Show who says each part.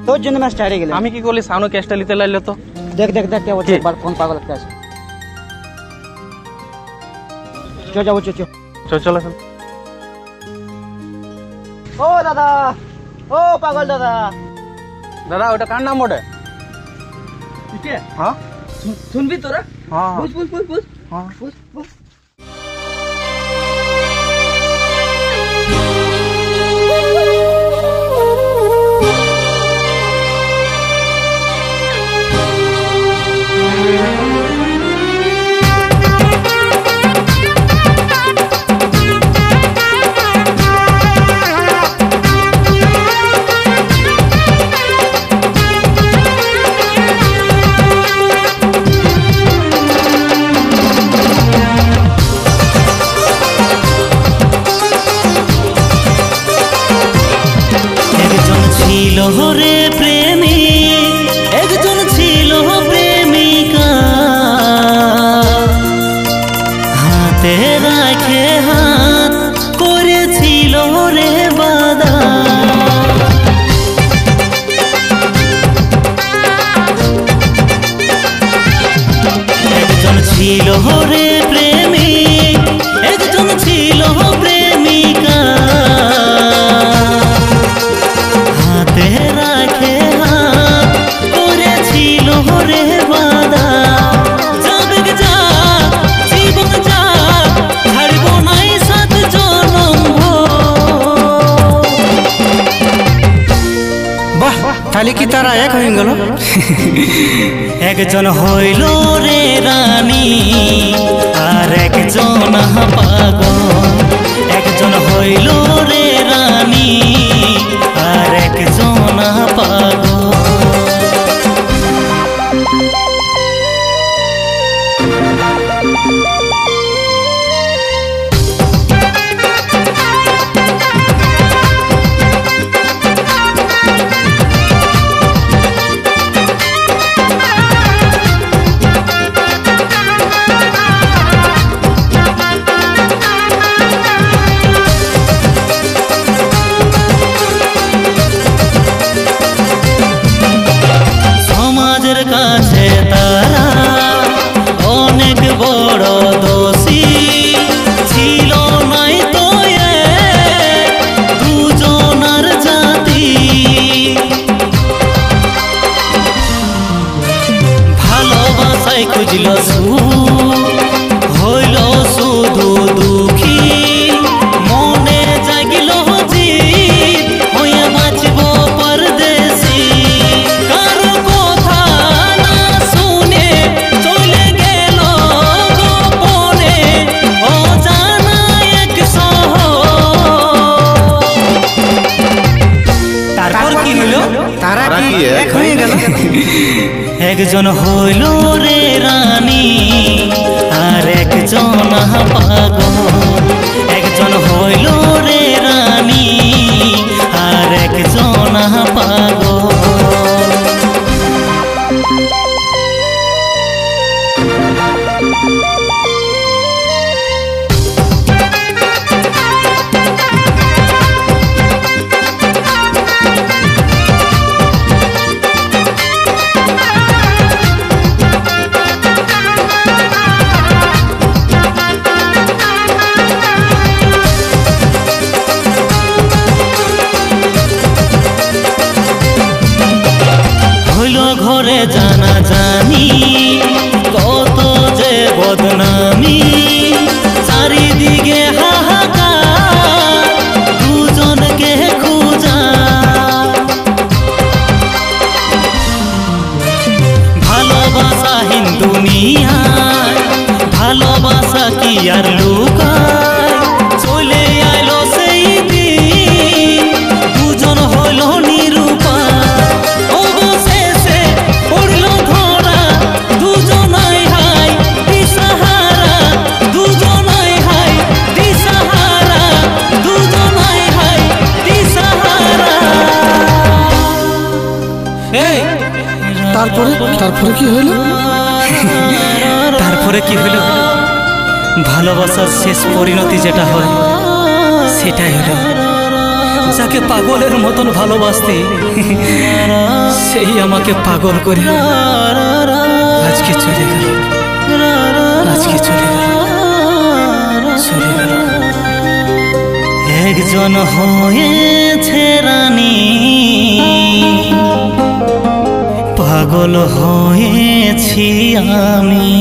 Speaker 1: তোর জন্য ম্যাচ হারিয়ে গেলাম।
Speaker 2: আমি কি করলি? সাউন্ড ক্যাশটা নিতে লাগলো তো।
Speaker 1: দেখ দেখ দেখ কে বলছে, একবার কোন পাগল একটা আছে। চল যাবো, চল
Speaker 2: চল চল এখন।
Speaker 1: ও দাদা, ও পাগল দাদা।
Speaker 2: দাদা ওটা কার নাম? ওটা হ্যাঁ
Speaker 1: শুনবি তোরা?
Speaker 2: হ্যাঁ
Speaker 1: বুঝ বুঝ বুঝ বুঝ
Speaker 2: হ্যাঁ
Speaker 1: বুঝ বুঝ।
Speaker 3: রে প্রেমিক, একজন ছিল প্রেমিকা, হাতে রাখে হাত করেছিল রে বাদা। একজন ছিল রে প্রেমিক, একজন ছিল প্রেমিকা, হাতে রাখে হাত করেছিল রে বাদা। যাবে যা জীবন যা, ছাড়ব নাই সাত জনম। বাহ, তাহলে কি তারা এক হয়ে গেল? একজন হইল রে রানী আর একজন পাগল। একজন হইল রে রানী আর একজন পাগল। সমাজের কাছে তারা অনেক বড় দোষী ছিল, নাই তো দুজনার জাতি। ভালোবাসায় খুঁজল সুখ, হইল শুধু দুঃখী। মনে জাগিল জিদ, হইয়া বাঁচব পরদেশী। কারো কথা না শুনে চলে গেল গোপনে, অজানা এক শহর। তারপর কি হলো? তারা কি এক হয়ে গেল? একজন হইল রে রানী আর একজন পাগল। একজন হইল রে রানী আর একজন পাগল। ঘরে জানা জানি কত যে বদনামি, চারিদিকে হাহাকার দুজনকে খুঁজা। ভালোবাসাহীন দুনিয়ায় ভালোবাসা কি আর লুকায়? চলে আইলো সেই দিন, দুজন হইল নিরুপায়। অবশেষে পড়ল ধরা, দুজনাই হাই দিশাহারা। দুজনাই হাই দিশাহারা, দুজনাই হাই দিশাহারা।
Speaker 4: তারপরে তারপরে কি হলো?
Speaker 3: তারপরে কি হলো? ভালোবাসার শেষ পরিণতি যেটা হয় সেটাই হলো যাকে পাগলের মতন ভালোবাসতে সেই আমাকে পাগল করে আজকে চলে গেল, আজকে চলে গেল, চলে গেল। একজন হয়েছে রানী, পাগল হয়েছি আমি।